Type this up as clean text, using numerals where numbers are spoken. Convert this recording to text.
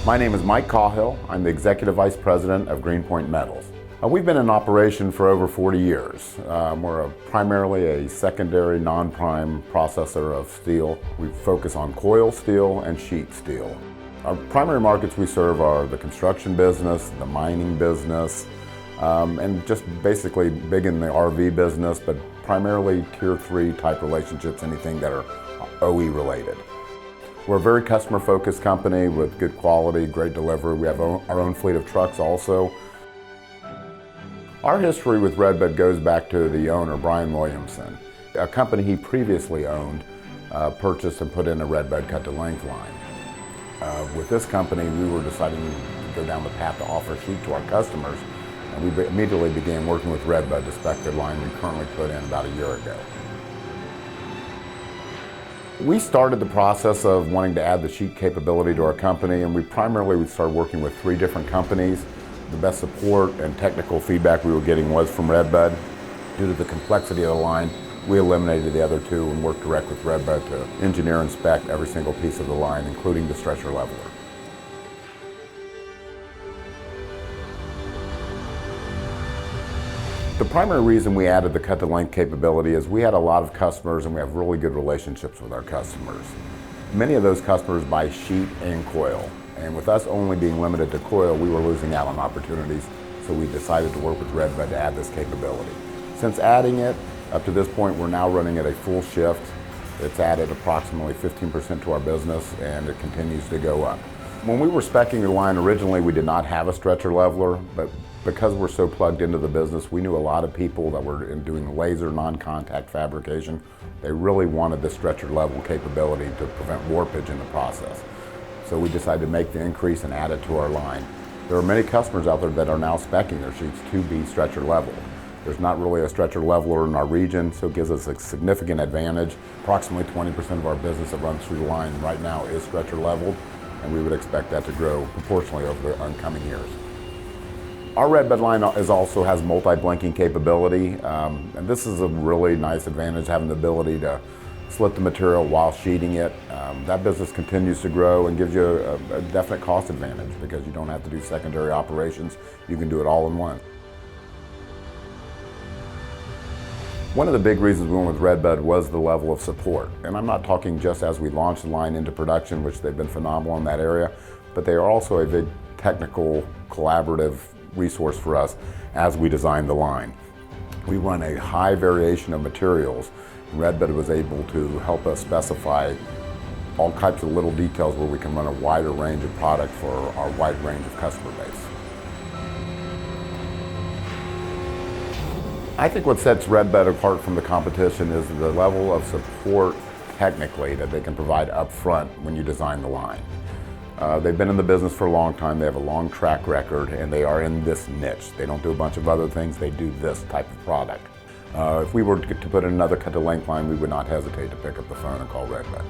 My name is Mike Cahill. I'm the Executive Vice President of Greenpoint Metals. We've been in operation for over 40 years. We're primarily a secondary non-prime processor of steel. We focus on coil steel and sheet steel. Our primary markets we serve are the construction business, the mining business, and just basically big in the RV business, but primarily Tier 3 type relationships, anything that are OE related. We're a very customer-focused company with good quality, great delivery. We have our own fleet of trucks also. Our history with Redbud goes back to the owner, Brian Williamson. A company he previously owned purchased and put in a Redbud cut-to-length line. With this company, we were deciding to go down the path to offer sheet to our customers, and we immediately began working with Redbud to spec the line we currently put in about a year ago. We started the process of wanting to add the sheet capability to our company, and we primarily started working with 3 different companies. The best support and technical feedback we were getting was from Redbud. Due to the complexity of the line, we eliminated the other 2 and worked direct with Redbud to engineer and spec every single piece of the line, including the stretcher leveler. The primary reason we added the cut-to-length capability is we had a lot of customers and we have really good relationships with our customers. Many of those customers buy sheet and coil, and with us only being limited to coil, we were losing out on opportunities, so we decided to work with Redbud to add this capability. Since adding it, up to this point, we're now running at a full shift. It's added approximately 15% to our business, and it continues to go up. When we were speccing the line originally, we did not have a stretcher leveler, but because we're so plugged into the business, we knew a lot of people that were doing laser non-contact fabrication. They really wanted the stretcher level capability to prevent warpage in the process. So we decided to make the increase and add it to our line. There are many customers out there that are now speccing their sheets to be stretcher level. There's not really a stretcher leveler in our region, so it gives us a significant advantage. Approximately 20% of our business that runs through the line right now is stretcher leveled, and we would expect that to grow proportionally over the oncoming years. Our Redbud line also has multi-blinking capability, and this is a really nice advantage, having the ability to slit the material while sheeting it. That business continues to grow and gives you a definite cost advantage because you don't have to do secondary operations. You can do it all in one. One of the big reasons we went with Redbud was the level of support. And I'm not talking just as we launched the line into production, which they've been phenomenal in that area, but they are also a big technical, collaborative resource for us as we design the line. We run a high variation of materials. Redbud was able to help us specify all types of little details where we can run a wider range of product for our wide range of customer base. I think what sets Redbud apart from the competition is the level of support technically that they can provide up front when you design the line. They've been in the business for a long time, they have a long track record, and they are in this niche. They don't do a bunch of other things, they do this type of product. If we were to put in another cut-to-length line, we would not hesitate to pick up the phone and call Redbud.